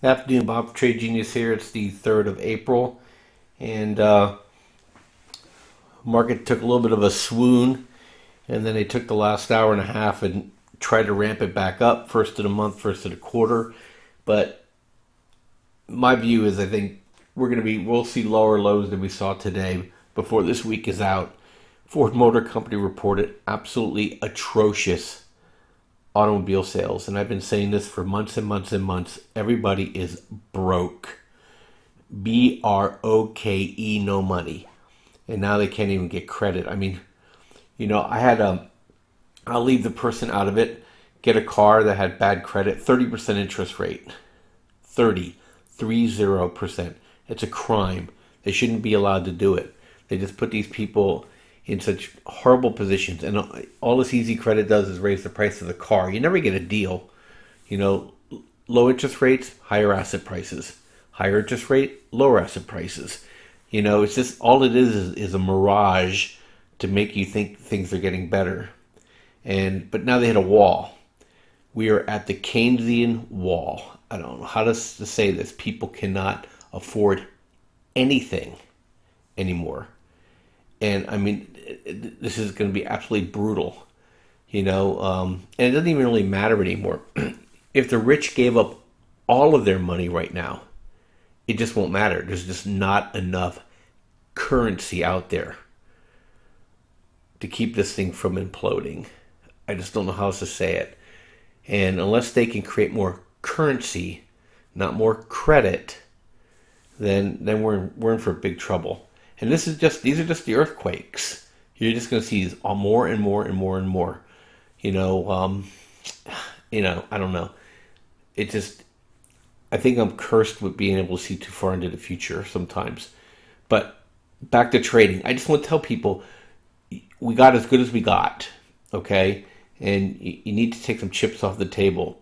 Good afternoon, Bob, Trade Genius here. It's the 3rd of April, and market took a little bit of a swoon, and then they took the last hour and a half and tried to ramp it back up, first of the month, first of the quarter. But my view is I think we'll see lower lows than we saw today before this week is out. Ford Motor Company reported absolutely atrocious automobile sales, and I've been saying this for months and months and months. Everybody is broke. BROKE, no money. And now they can't even get credit. I mean, I'll leave the person out of it, get a car that had bad credit, 30% interest rate. 30%. It's a crime. They shouldn't be allowed to do it. They just put these people in such horrible positions. And all this easy credit does is raise the price of the car. You never get a deal. Low interest rates, higher asset prices. Higher interest rate, lower asset prices. It's just all it is a mirage to make you think things are getting better. But now they hit a wall. We are at the Keynesian wall. I don't know how to say this. People cannot afford anything anymore. And I mean, this is going to be absolutely brutal, and it doesn't even really matter anymore. If the rich gave up all of their money right now, it just won't matter. There's just not enough currency out there to keep this thing from imploding. I just don't know how else to say it. And unless they can create more currency, not more credit, then we're in for big trouble. And these are just the earthquakes. You're just going to see more and more and more and more. I don't know. I think I'm cursed with being able to see too far into the future sometimes. But back to trading. I just want to tell people we got as good as we got, okay? And you need to take some chips off the table.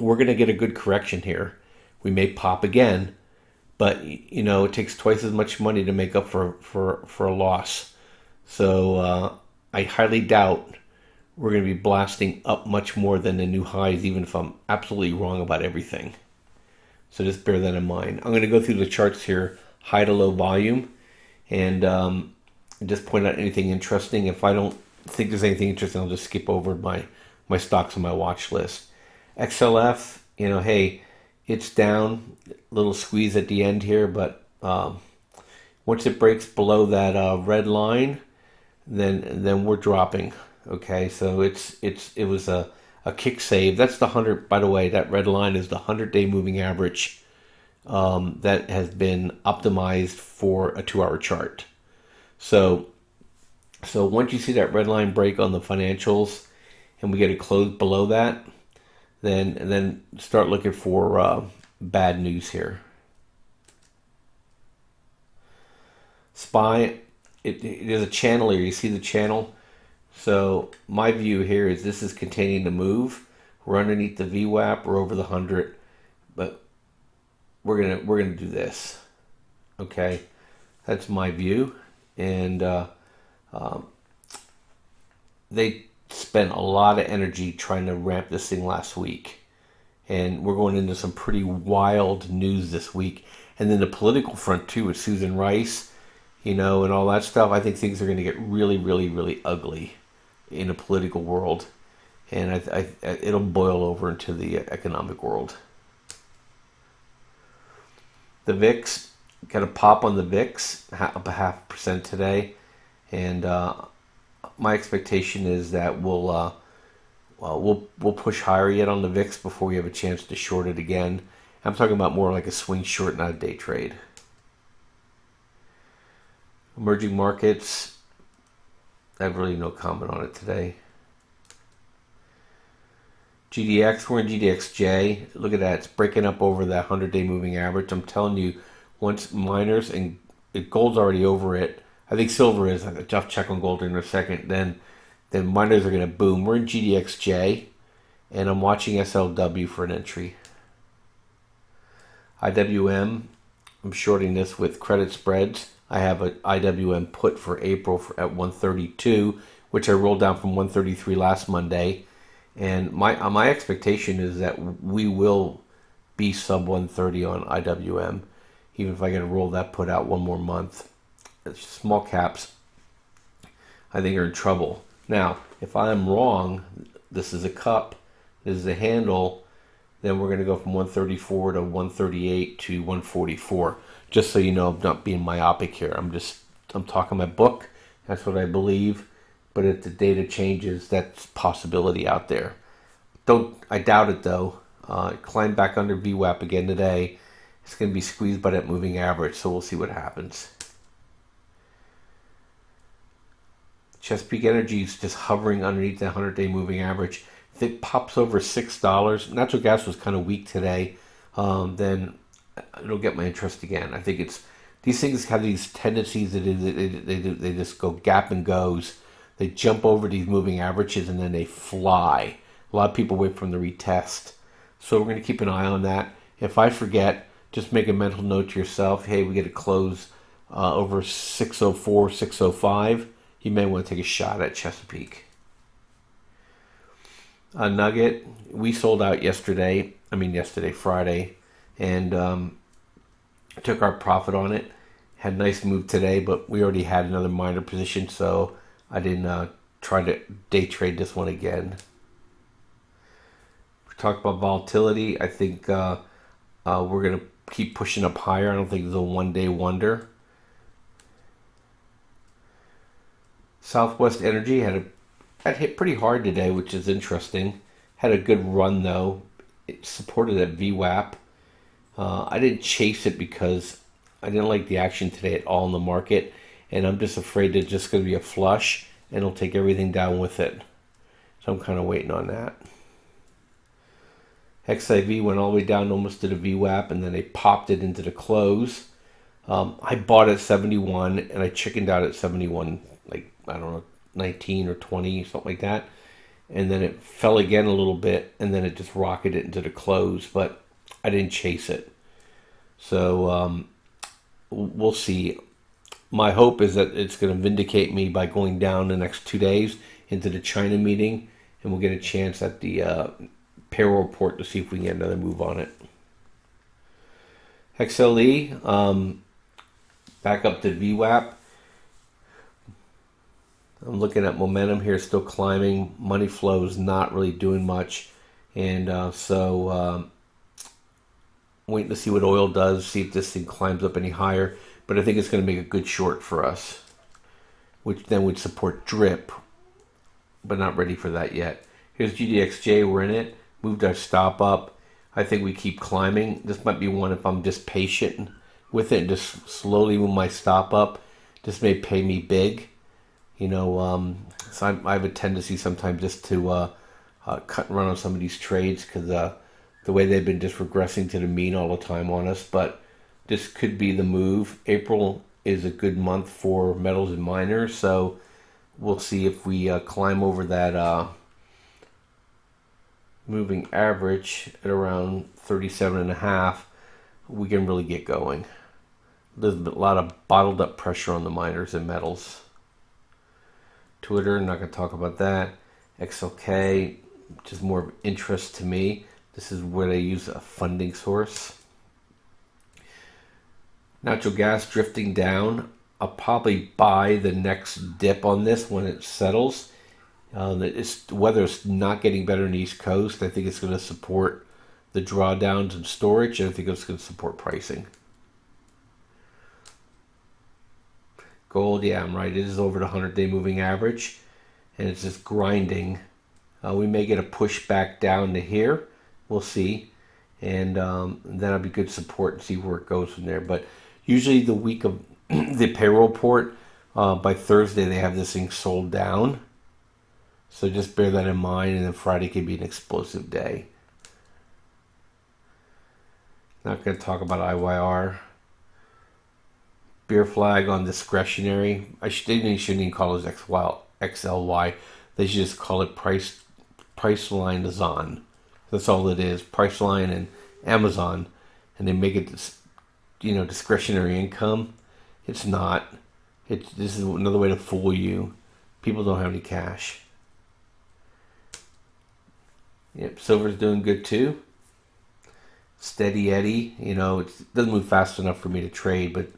We're going to get a good correction here. We may pop again, but it takes twice as much money to make up for a loss. So I highly doubt we're going to be blasting up much more than the new highs, even if I'm absolutely wrong about everything. So just bear that in mind. I'm going to go through the charts here, high to low volume, and just point out anything interesting. If I don't think there's anything interesting, I'll just skip over my stocks on my watch list. XLF, hey, it's down, a little squeeze at the end here, but once it breaks below that red line, then we're dropping. Okay, so it was a kick save. That's the 100. By the way, that red line is the 100-day moving average that has been optimized for a 2-hour chart. So once you see that red line break on the financials, and we get a close below that, then start looking for bad news here. SPY, it is a channel here. You see the channel. So my view here is this is continuing to move. We're underneath the VWAP. We're over the 100, but we're gonna do this. Okay, that's my view. And they spent a lot of energy trying to ramp this thing last week, and we're going into some pretty wild news this week. And then the political front too, with Susan Rice, and all that stuff. I think things are going to get really, really, really ugly in the political world, and it'll boil over into the economic world. The VIX got a pop on the VIX, up 0.5% today, and my expectation is that we'll push higher yet on the VIX before we have a chance to short it again. I'm talking about more like a swing short, not a day trade. Emerging markets, I have really no comment on it today. GDX, we're in GDXJ. Look at that. It's breaking up over that 100-day moving average. I'm telling you, once miners, and gold's already over it. I think silver is. I'll check on gold in a second. Then miners are going to boom. We're in GDXJ, and I'm watching SLW for an entry. IWM, I'm shorting this with credit spreads. I have an IWM put for April at 132, which I rolled down from 133 last Monday. And my expectation is that we will be sub 130 on IWM, even if I get to roll that put out one more month. Small caps, I think, are in trouble. Now, if I'm wrong, this is a cup, this is a handle, then we're going to go from 134 to 138 to 144. Just so you know, I'm not being myopic here. I'm talking my book. That's what I believe. But if the data changes, that's a possibility out there. I doubt it though. It climbed back under VWAP again today. It's going to be squeezed by that moving average, so we'll see what happens. Chesapeake Energy is just hovering underneath the 100-day moving average. If it pops over $6, natural gas was kind of weak today, then it'll get my interest again. I think these things have these tendencies that they just go gap and goes. They jump over these moving averages and then they fly. A lot of people wait for them to retest. So we're going to keep an eye on that. If I forget, just make a mental note to yourself. Hey, we get a close over 604, 605. You may want to take a shot at Chesapeake. Nugget, we sold out yesterday, Friday, and took our profit on it. Had a nice move today, but we already had another minor position, so I didn't try to day trade this one again. We talked about volatility. I think we're going to keep pushing up higher. I don't think it's a one-day wonder. Southwest Energy had hit pretty hard today, which is interesting. Had a good run though. It supported at VWAP. I didn't chase it because I didn't like the action today at all in the market, and I'm just afraid it's just going to be a flush and it'll take everything down with it. So I'm kind of waiting on that. XIV went all the way down almost to the VWAP, and then they popped it into the close. I bought at 71 and I chickened out at 71, like, I don't know, 19 or 20, something like that. And then it fell again a little bit, and then it just rocketed into the close, but I didn't chase it. So we'll see. My hope is that it's going to vindicate me by going down the next 2 days into the China meeting, and we'll get a chance at the payroll report to see if we can get another move on it. XLE, back up to VWAP. I'm looking at momentum here, still climbing. Money flow is not really doing much. And so waiting to see what oil does, see if this thing climbs up any higher. But I think it's going to make a good short for us, which then would support drip, but not ready for that yet. Here's GDXJ, we're in it. Moved our stop up. I think we keep climbing. This might be one if I'm just patient with it and just slowly move my stop up. This may pay me big. So I have a tendency sometimes just to cut and run on some of these trades because the way they've been just regressing to the mean all the time on us. But this could be the move. April is a good month for metals and miners, so we'll see if we climb over that moving average at around 37.5. We can really get going. There's a lot of bottled up pressure on the miners and metals. Twitter, not going to talk about that. XLK, just more of interest to me. This is where they use a funding source. Natural gas drifting down. I'll probably buy the next dip on this when it settles. Weather's not getting better in the East Coast. I think it's going to support the drawdowns and storage, and I think it's going to support pricing. Gold, yeah, I'm right. It is over the 100-day moving average, and it's just grinding. We may get a push back down to here. We'll see. And that'll be good support and see where it goes from there. But usually the week of the payroll report, by Thursday, they have this thing sold down. So just bear that in mind, and then Friday could be an explosive day. Not going to talk about IYR. Beer flag on discretionary. They shouldn't even call it XLY. They should just call it Priceline is on. That's all it is. Priceline and Amazon, and they make it discretionary income. It's not. This is another way to fool you. People don't have any cash. Yep, silver's doing good too. Steady Eddie. It doesn't move fast enough for me to trade, but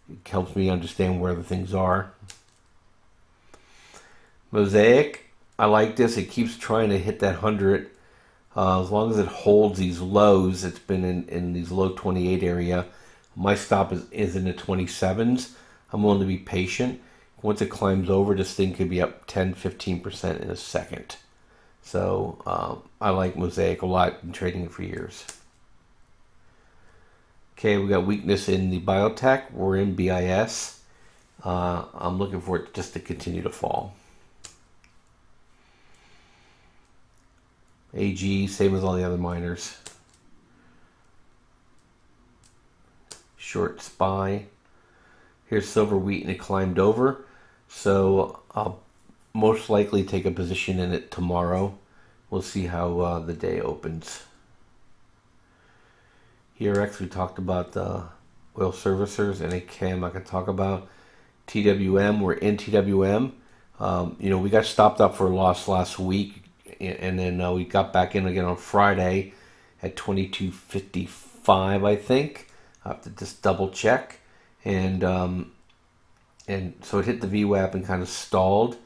it helps me understand where the things are. Mosaic, I like this. It keeps trying to hit that 100. As long as it holds these lows, it's been in these low 28 area. My stop is in the 27s. I'm willing to be patient. Once it climbs over, this thing could be up 10-15% in a second. So I like Mosaic a lot. Been trading it for years. Okay, we got weakness in the biotech. We're in BIS. I'm looking for it just to continue to fall. AG, same as all the other miners. Short SPY. Here's silver wheat, and it climbed over. So I'll most likely take a position in it tomorrow. We'll see how the day opens. ERX, we talked about the oil servicers. NAK, I'm not going to talk about. TWM, we're in TWM. We got stopped up for a loss last week, and then we got back in again on Friday at 22.55, I think. I have to just double check. And so it hit the VWAP and kind of stalled,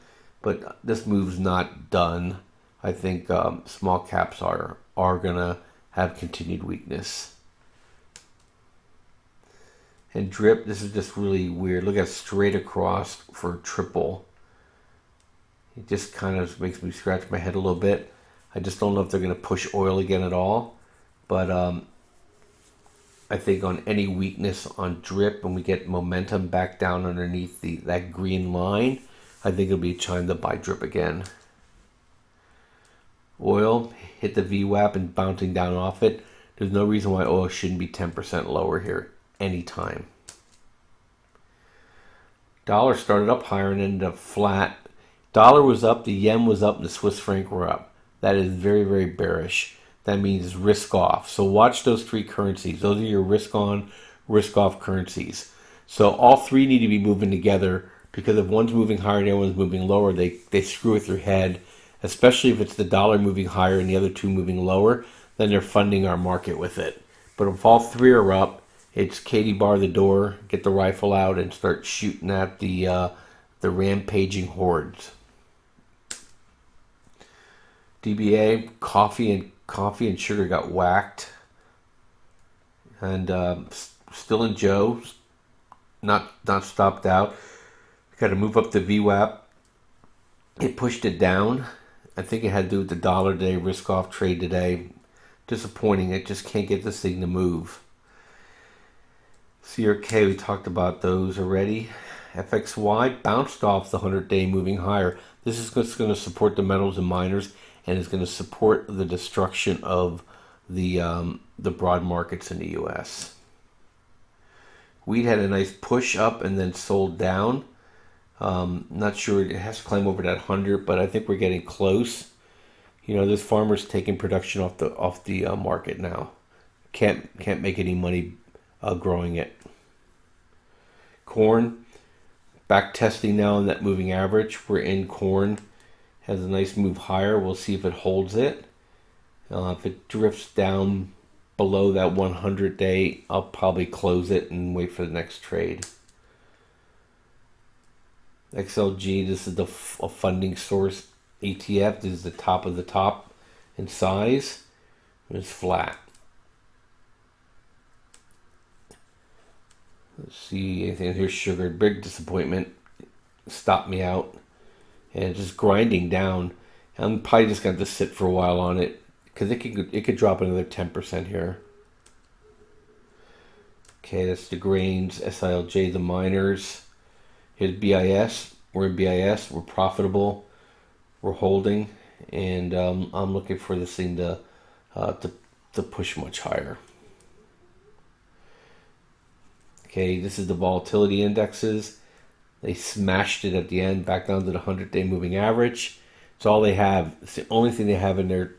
but this move's not done. I think small caps are going to have continued weakness. And drip, this is just really weird. Look at straight across for triple. It just kind of makes me scratch my head a little bit. I just don't know if they're going to push oil again at all. But I think on any weakness on drip, when we get momentum back down underneath that green line, I think it'll be time to buy drip again. Oil hit the VWAP and bouncing down off it. There's no reason why oil shouldn't be 10% lower here anytime. Dollar started up higher and ended up flat. Dollar was up, the yen was up, and the Swiss franc were up. That is very, very bearish. That means risk off. So watch those three currencies. Those are your risk on, risk off currencies. So all three need to be moving together, because if one's moving higher and the other one's moving lower, they screw with your head, especially if it's the dollar moving higher and the other two moving lower, then they're funding our market with it. But if all three are up, it's Katie bar the door, get the rifle out, and start shooting at the rampaging hordes. DBA, coffee and sugar got whacked, and still in Joe, not stopped out. Got to move up the VWAP. It pushed it down. I think it had to do with the dollar today, risk off trade today. Disappointing. It just can't get this thing to move. CRK, we talked about those already. FXY bounced off the 100-day moving higher. This is just going to support the metals and miners, and is going to support the destruction of the broad markets in the U.S. Wheat had a nice push up and then sold down. Not sure, it has to climb over that 100, but I think we're getting close. This farmer's taking production off the market now. Can't make any money growing it. Corn, back testing now on that moving average. We're in corn. Has a nice move higher. We'll see if it holds it. If it drifts down below that 100-day, I'll probably close it and wait for the next trade. XLG, this is a funding source ETF. This is the top of the top in size. It's flat. Let's see anything. Here's sugar. Big disappointment. Stopped me out. And just grinding down. I'm probably just going to sit for a while on it, because it could drop another 10% here. Okay, that's the grains. SILJ, the miners. Here's BIS. We're in BIS. We're profitable. We're holding. And I'm looking for this thing to push much higher. Okay, this is the volatility indexes. They smashed it at the end, back down to the 100-day moving average. It's all they have. It's the only thing they have in their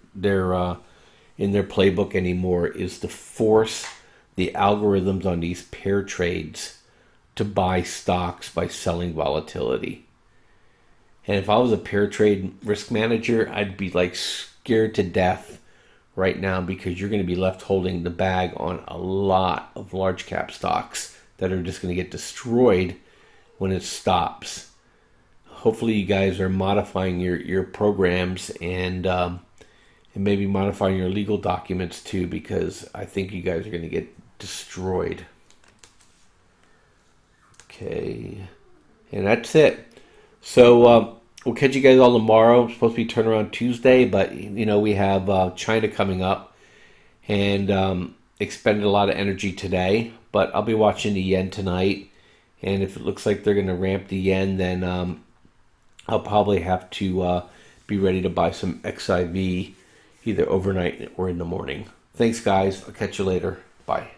playbook anymore, is to force the algorithms on these pair trades to buy stocks by selling volatility. And if I was a pair trade risk manager, I'd be like scared to death right now, because you're going to be left holding the bag on a lot of large cap stocks that are just going to get destroyed when it stops. Hopefully you guys are modifying your programs and maybe modifying your legal documents too, because I think you guys are going to get destroyed. Okay, and that's it. So we'll catch you guys all tomorrow. It's supposed to be turnaround Tuesday, but we have China coming up, and expended a lot of energy today. But I'll be watching the yen tonight, and if it looks like they're going to ramp the yen, then I'll probably have to be ready to buy some XIV either overnight or in the morning. Thanks, guys. I'll catch you later. Bye.